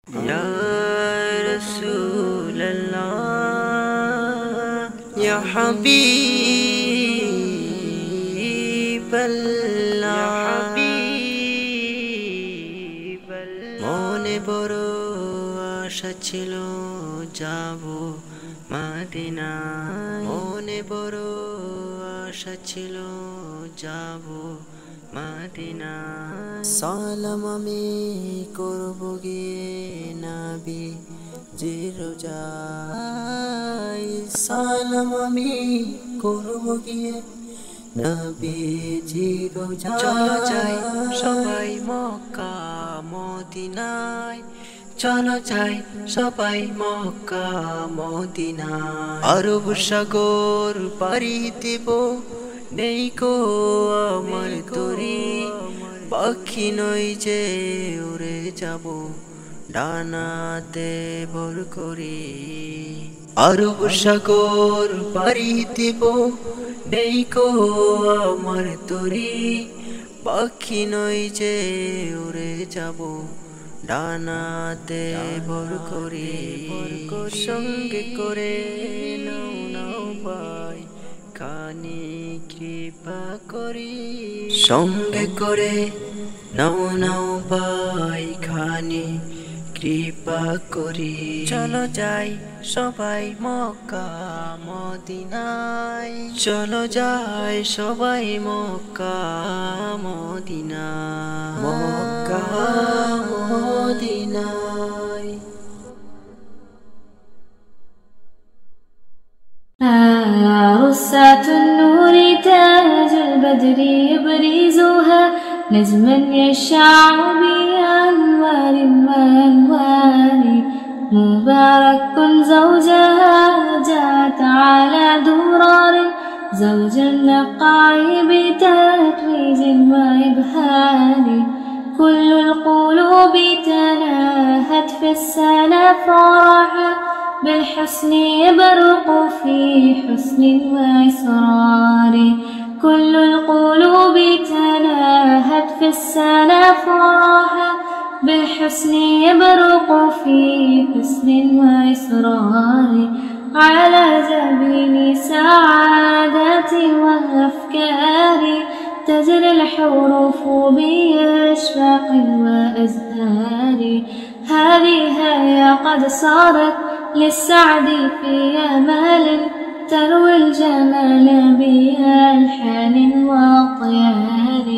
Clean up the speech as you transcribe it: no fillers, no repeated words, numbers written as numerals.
يا رسول الله يا حبيب الله মনে বড় আশা ছিল যাব মদিনায় মনে বড় আশা ছিল যাব মদিনায় সালাম আমি করব গিয়ে নবী রোজায় সালাম আমি করব গিয়ে নবীজি রোজায় চলো যাই সবাই মক্কা মদিনায় চলো যাই সবাই মক্কা মদিনায় আরব সাগর পাড়ি দেব নেই কো আমার তরি পাখি নই যে উড়ে যাব ডানাতে ভর করি আরব সাগর পাড়ি দেব নেই কো আমার তরি পাখি নই যে উড়ে যাব ডানাতে ভর করি সঙ্গে করে নাও নাও ভাই খানি কৃপা করি সঙ্গে করে নাও নাও ভাই খানি কৃপা করি চলো যাই সবাই মক্কা মদিনায় চলো যাই সবাই মক্কা মদিনায় মক্কা মদিনায় رصاة النور تاج البدر يبرزها نجما يشع بأنوار وأنوار مبارك زوجها جاءت على درار زوج النقاع بتتويج وإبهار كل القلوب تناهت في السنة فرحا بالحسن يبرق في حسن وإسرار كل القلوب تناهت في السنة فرحا بالحسن يبرق في حسن وإسرار على جبين سعادة وأفكار تجري الحروف بأشواق وأزهار هذه هي قد صارت للسعد في أمال تروي الجمال بألحان وأطيار